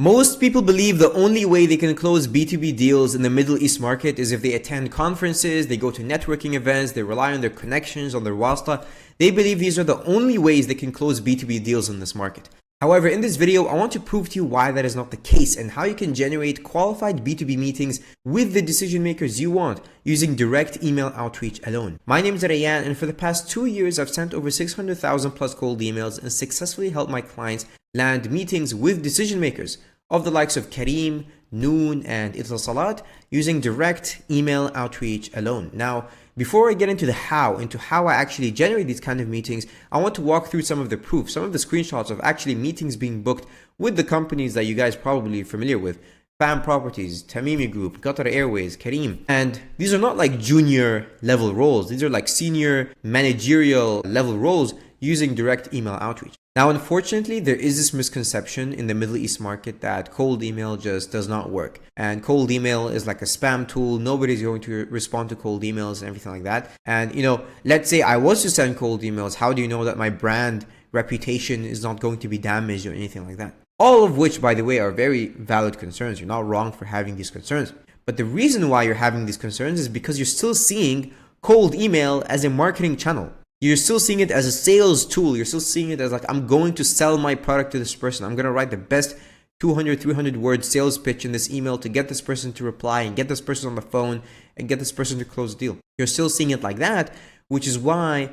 Most people believe the only way they can close B2B deals in the Middle East market is if they attend conferences, they go to networking events, they rely on their connections, on their wasta. They believe these are the only ways they can close B2B deals in this market. However, in this video, I want to prove to you why that is not the case and how you can generate qualified B2B meetings with the decision makers you want using direct email outreach alone. My name is Rayyan, and for the past 2 years, I've sent over 600,000 plus cold emails and successfully helped my clients land meetings with decision makers of the likes of Kareem, Noon, and Salat using direct email outreach alone. Now, before I get into how I actually generate these kind of meetings, I want to walk through some of the proof, some of the screenshots of actually meetings being booked with the companies that you guys probably are familiar with. FAM Properties, Tamimi Group, Qatar Airways, Kareem. And these are not like junior level roles. These are like senior managerial level roles using direct email outreach. Now, unfortunately, there is this misconception in the Middle East market that cold email just does not work. And cold email is like a spam tool. Nobody's going to respond to cold emails and everything like that. And, let's say I was to send cold emails. How do you know that my brand reputation is not going to be damaged or anything like that? All of which, by the way, are very valid concerns. You're not wrong for having these concerns. But the reason why you're having these concerns is because you're still seeing cold email as a marketing channel. You're still seeing it as a sales tool. You're still seeing it as like, I'm going to sell my product to this person. I'm going to write the best 200, 300 word sales pitch in this email to get this person to reply and get this person on the phone and get this person to close the deal. You're still seeing it like that, which is why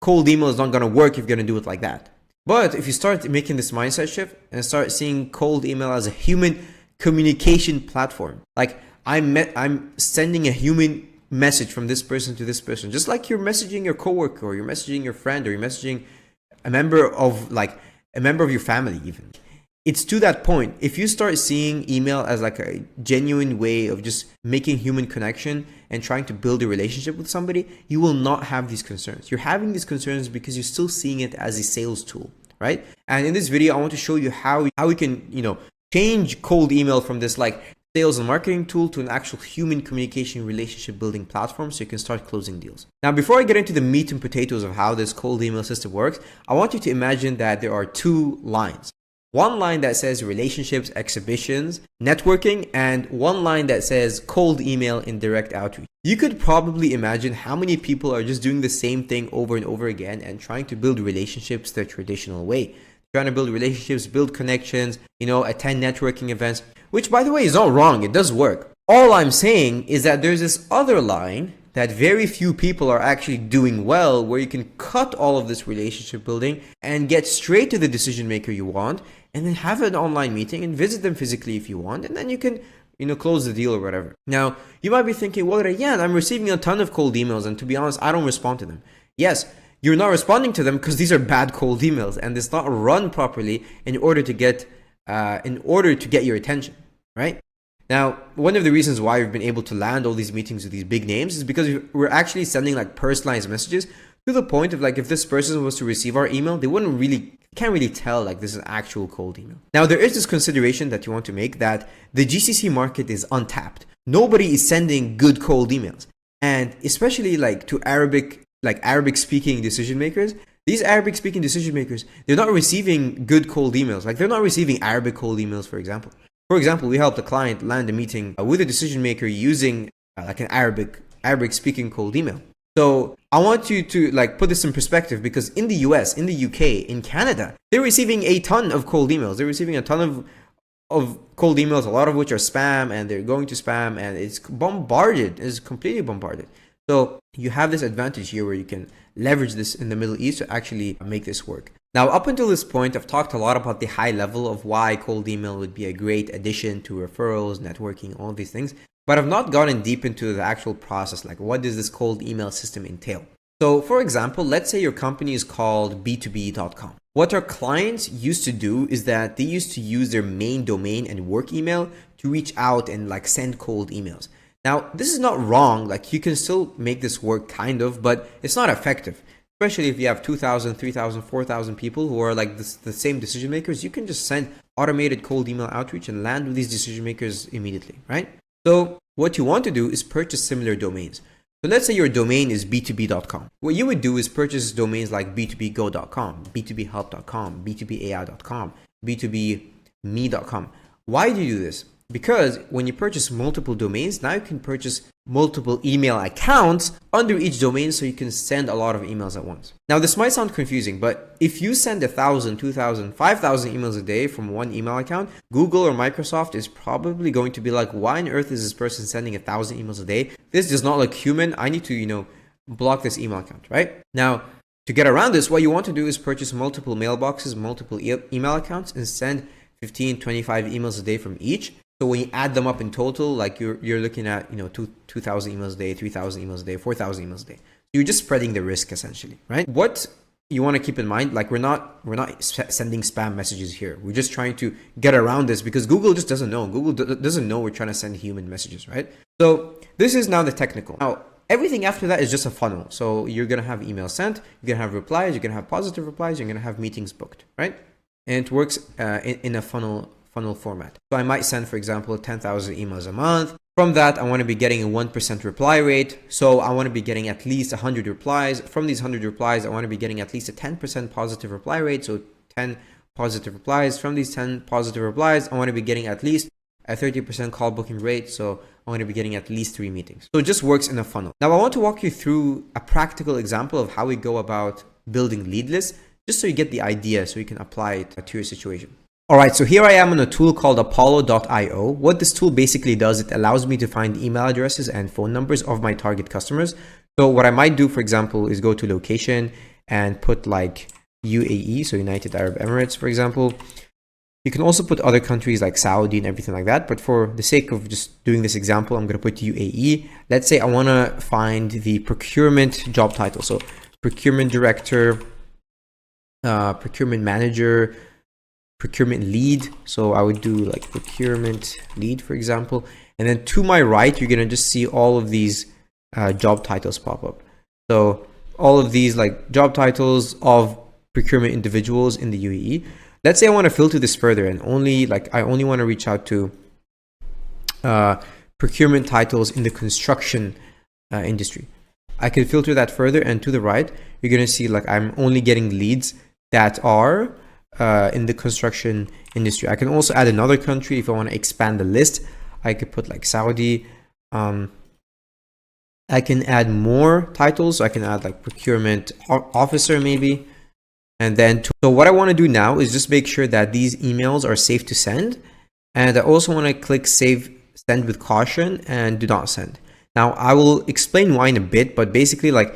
cold email is not going to work if you're going to do it like that. But if you start making this mindset shift and start seeing cold email as a human communication platform, like I'm sending a human message from this person to this person, just like you're messaging your coworker or you're messaging your friend or you're messaging a member of your family even. It's to that point. If you start seeing email as like a genuine way of just making human connection and trying to build a relationship with somebody, you will not have these concerns. You're having these concerns because you're still seeing it as a sales tool, right? And in this video, I want to show you how we can, change cold email from this like sales and marketing tool to an actual human communication relationship building platform so you can start closing deals. Now, before I get into the meat and potatoes of how this cold email system works, I want you to imagine that there are two lines. One line that says relationships, exhibitions, networking, and one line that says cold email and direct outreach. You could probably imagine how many people are just doing the same thing over and over again and trying to build relationships the traditional way. Trying to build relationships, build connections, attend networking events, which by the way is not wrong. It does work. All I'm saying is that there's this other line that very few people are actually doing well, where you can cut all of this relationship building and get straight to the decision maker you want, and then have an online meeting and visit them physically if you want, and then you can close the deal or whatever. Now, you might be thinking, well, yeah, I'm receiving a ton of cold emails, and to be honest, I don't respond to them. Yes, you're not responding to them because these are bad cold emails and it's not run properly in order to get your attention, right? Now, one of the reasons why we've been able to land all these meetings with these big names is because we're actually sending like personalized messages to the point of like, if this person was to receive our email, they can't really tell like this is actual cold email. Now, there is this consideration that you want to make that the GCC market is untapped. Nobody is sending good cold emails. And especially like to Arabic speaking decision makers, these Arabic speaking decision makers, they're not receiving good cold emails. Like they're not receiving Arabic cold emails, for example. For example, we helped a client land a meeting with a decision maker using like an Arabic speaking cold email. So I want you to like put this in perspective, because in the US, in the UK, in Canada, they're receiving a ton of cold emails. They're receiving a ton of cold emails, a lot of which are spam, and they're going to spam, and it's completely bombarded. So you have this advantage here where you can leverage this in the Middle East to actually make this work. Now, up until this point, I've talked a lot about the high level of why cold email would be a great addition to referrals, networking, all these things. But I've not gotten deep into the actual process, like what does this cold email system entail? So for example, let's say your company is called B2B.com. What our clients used to do is that they used to use their main domain and work email to reach out and like send cold emails. Now, this is not wrong. Like you can still make this work kind of, but it's not effective. Especially if you have 2,000, 3,000, 4,000 people who are like the same decision makers, you can just send automated cold email outreach and land with these decision makers immediately, right? So what you want to do is purchase similar domains. So let's say your domain is b2b.com. What you would do is purchase domains like b2bgo.com, b2bhelp.com, b2bai.com, b2b me.com. Why do you do this? Because when you purchase multiple domains, now you can purchase multiple email accounts under each domain, so you can send a lot of emails at once. Now, this might sound confusing, but if you send 1,000, 2,000, 5,000 emails a day from one email account, Google or Microsoft is probably going to be like, why on earth is this person sending 1,000 emails a day? This does not look human. I need to, block this email account, right? Now, to get around this, what you want to do is purchase multiple mailboxes, multiple email accounts, and send 15, 25 emails a day from each. So when you add them up in total, like you're looking at 2,000 emails a day, 3,000 emails a day, 4,000 emails a day. You're just spreading the risk essentially, right? What you want to keep in mind, like we're not sending spam messages here. We're just trying to get around this because Google just doesn't know. Google doesn't know we're trying to send human messages, right? So this is now the technical. Now everything after that is just a funnel. So you're gonna have emails sent, you're gonna have replies, you're gonna have positive replies, you're gonna have meetings booked, right? And it works in a funnel format. So I might send, for example, 10,000 emails a month. From that, I want to be getting a 1% reply rate. So I want to be getting at least 100 replies. From these 100 replies, I want to be getting at least a 10% positive reply rate. So 10 positive replies. From these 10 positive replies, I want to be getting at least a 30% call booking rate. So I want to be getting at least 3 meetings. So it just works in a funnel. Now I want to walk you through a practical example of how we go about building lead lists, just so you get the idea, so you can apply it to your situation. All right, so here I am on a tool called Apollo.io. What this tool basically does, it allows me to find email addresses and phone numbers of my target customers. So what I might do, for example, is go to location and put like UAE, so United Arab Emirates, for example. You can also put other countries like Saudi and everything like that. But for the sake of just doing this example, I'm going to put UAE. Let's say I want to find the procurement job title. So procurement director, procurement manager, procurement lead. So I would do like procurement lead, for example. And then to my right, you're going to just see all of these job titles pop up. So all of these like job titles of procurement individuals in the UAE. Let's say I want to filter this further and I only want to reach out to procurement titles in the construction industry. I can filter that further, and to the right, you're going to see like I'm only getting leads that are in the construction industry. I can also add another country if I want to expand the list. I could put like Saudi. I can add more titles. So I can add like procurement officer maybe. And then, so what I want to do now is just make sure that these emails are safe to send. And I also want to click save, send with caution, and do not send. Now I will explain why in a bit, but basically like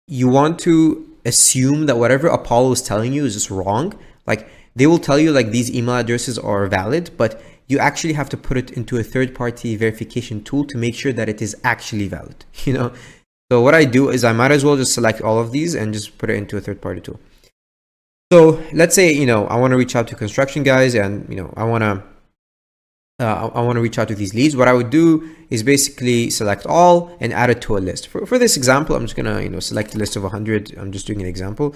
you want to assume that whatever Apollo is telling you is just wrong. Like they will tell you like these email addresses are valid, but you actually have to put it into a third-party verification tool to make sure that it is actually valid, So what I do is I might as well just select all of these and just put it into a third-party tool. So let's say, I want to reach out to construction guys and, I want to reach out to these leads. What I would do is basically select all and add it to a list. For this example, I'm just going to, select a list of 100. I'm just doing an example.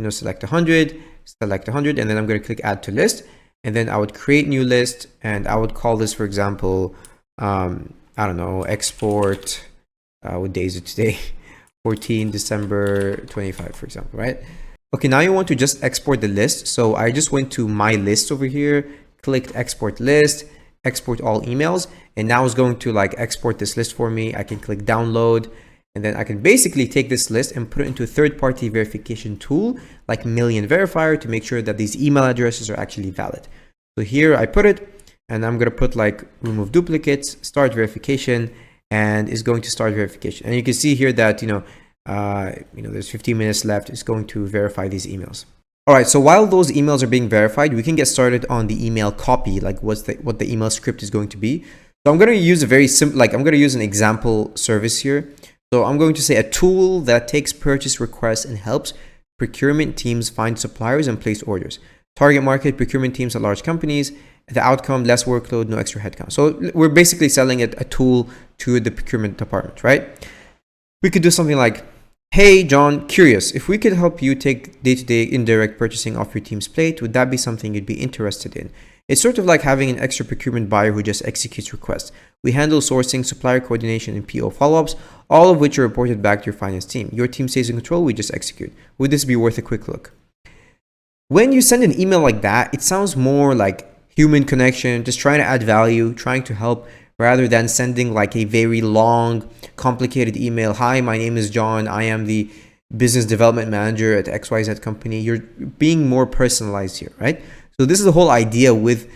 Select 100, select 100, and then I'm going to click add to list. And then I would create new list, and I would call this, for example, I don't know, export, what day is it today? 14 December 25, for example, right? Okay, now you want to just export the list. So I just went to my list over here, clicked export list, export all emails, and now it's going to like export this list for me. I can click download. And then I can basically take this list and put it into a third-party verification tool like Million Verifier to make sure that these email addresses are actually valid. So here I put it, and I'm going to put like remove duplicates, start verification, and it's going to start verification. And you can see here that, there's 15 minutes left. It's going to verify these emails. All right, so while those emails are being verified, we can get started on the email copy, like what the email script is going to be. So I'm going to use a very simple, I'm going to use an example service here. So I'm going to say a tool that takes purchase requests and helps procurement teams find suppliers and place orders. Target market, procurement teams at large companies. The outcome, less workload, no extra headcount. So we're basically selling a tool to the procurement department, right? We could do something like, hey, John, curious, if we could help you take day-to-day indirect purchasing off your team's plate, would that be something you'd be interested in? It's sort of like having an extra procurement buyer who just executes requests. We handle sourcing, supplier coordination, and PO follow-ups, all of which are reported back to your finance team. Your team stays in control, we just execute. Would this be worth a quick look? When you send an email like that, it sounds more like, human connection, just trying to add value, trying to help, rather than sending like a very long, complicated email. Hi, my name is John. I am the business development manager at XYZ company. You're being more personalized here, right? So this is the whole idea with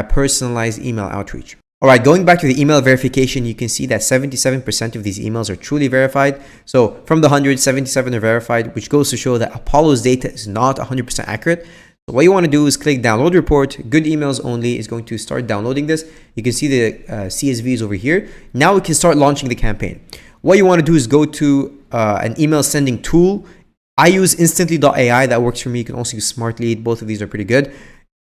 personalized email outreach. All right, going back to the email verification, you can see that 77% of these emails are truly verified. So from the 100, 77 are verified, which goes to show that Apollo's data is not 100% accurate. So what you want to do is click download report. Good emails only is going to start downloading this. You can see the CSVs over here. Now we can start launching the campaign. What you want to do is go to an email sending tool. I use instantly.ai. That works for me. You can also use SmartLead. Both of these are pretty good.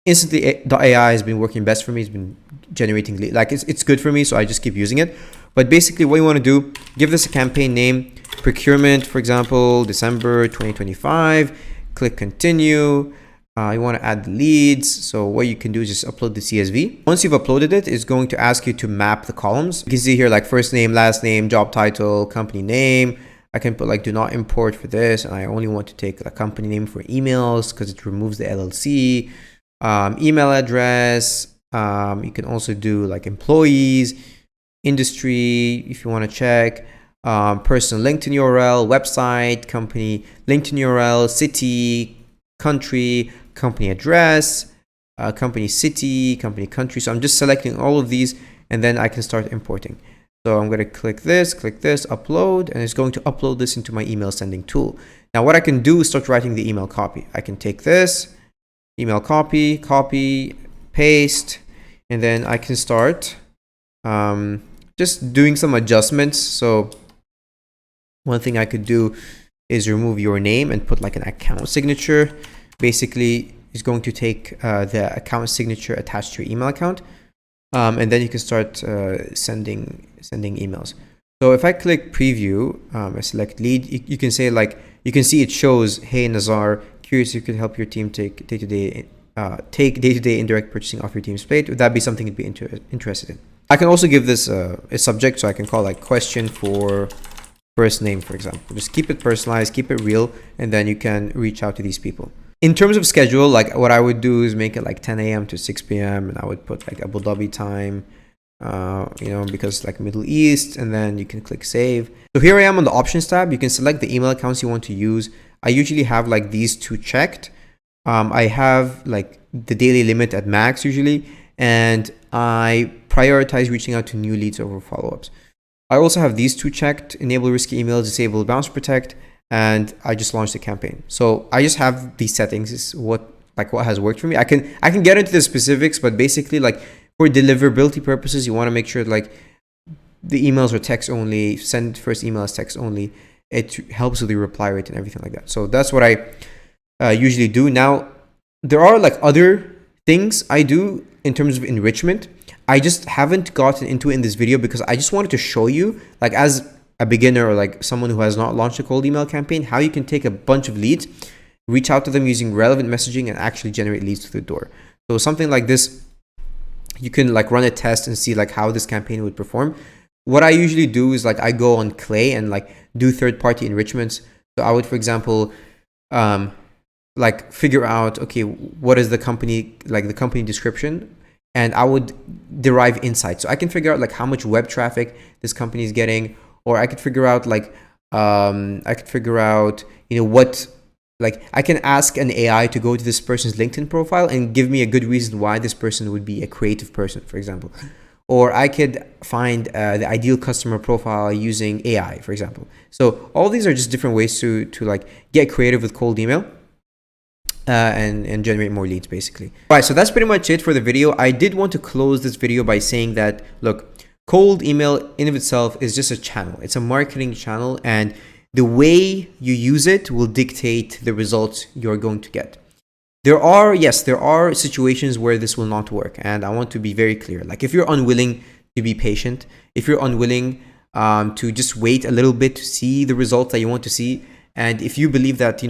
Instantly.ai has been working best for me. It's been generating lead. Like it's good for me, so I just keep using it. But basically what you want to do, give this a campaign name, procurement, for example, December 2025. Click continue. You want to add the leads. So what you can do is just upload the CSV. Once you've uploaded it, it's going to ask you to map the columns. You can see here like first name, last name, job title, company name. I can put like do not import for this, and I only want to take the company name for emails because it removes the LLC. Email address. You can also do like employees, industry if you want to check, personal LinkedIn URL, website, company LinkedIn URL, city, country, company address, company city, company country. So I'm just selecting all of these, and then I can start importing. So I'm going to click this, upload, and it's going to upload this into my email sending tool. Now what I can do is start writing the email copy. I can take this email copy, paste, and then I can start just doing some adjustments. So one thing I could do is remove your name and put like an account signature. Basically, it's going to take the account signature attached to your email account, and then you can start sending emails. So if I click preview, I select lead, you can say like, you can see it shows, hey Nazar, curious if you could help your team take day-to-day indirect purchasing off your team's plate. Would that be something you'd be interested in? I can also give this a subject, so I can call like question for first name, for example. Just keep it personalized, keep it real, and then you can reach out to these people. In terms of schedule, like what I would do is make it like 10 a.m. to 6 p.m. and I would put like Abu Dhabi time, because like Middle East, and then you can click save. So here I am on the options tab. You can select the email accounts you want to use. I usually have like these two checked. I have like the daily limit at max usually, and I prioritize reaching out to new leads over follow-ups. I also have these two checked, enable risky emails, disable bounce protect, and I just launched the campaign. So I just have these settings. Is what has worked for me. I can get into the specifics, but basically like for deliverability purposes, you want to make sure like the emails are text only, send first email as text only. It helps with the reply rate and everything like that. So that's what I usually do. Now, there are like other things I do in terms of enrichment. I just haven't gotten into it in this video because I just wanted to show you, like as a beginner or like someone who has not launched a cold email campaign, how you can take a bunch of leads, reach out to them using relevant messaging, and actually generate leads to the door. So something like this, you can like run a test and see like how this campaign would perform. What I usually do is like I go on Clay and like do third-party enrichments. So I would, for example, like figure out, okay, what is the company, like the company description, and I would derive insights. So I can figure out like how much web traffic this company is getting, or I could figure out like, what, like I can ask an AI to go to this person's LinkedIn profile and give me a good reason why this person would be a creative person, for example. Or I could find the ideal customer profile using AI, for example. So all these are just different ways to like get creative with cold email. And generate more leads, basically. All right, so that's pretty much it for the video. I did want to close this video by saying that, look, cold email in of itself is just a channel. It's a marketing channel, and the way you use it will dictate the results you're going to get. There are situations where this will not work, and I want to be very clear. Like if you're unwilling to be patient, if you're unwilling to just wait a little bit to see the results that you want to see, and if you believe that,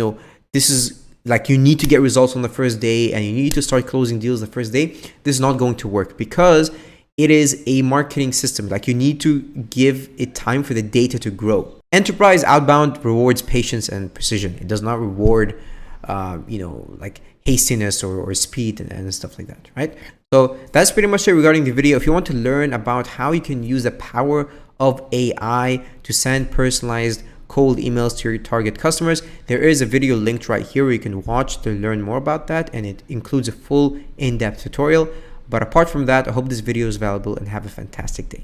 this is like you need to get results on the first day and you need to start closing deals the first day, this is not going to work because it is a marketing system. Like you need to give it time for the data to grow. Enterprise outbound rewards patience and precision. It does not reward, like hastiness or speed and stuff like that, right? So that's pretty much it regarding the video. If you want to learn about how you can use the power of AI to send personalized cold emails to your target customers, there is a video linked right here where you can watch to learn more about that, and it includes a full in-depth tutorial. But apart from that, I hope this video is valuable and have a fantastic day.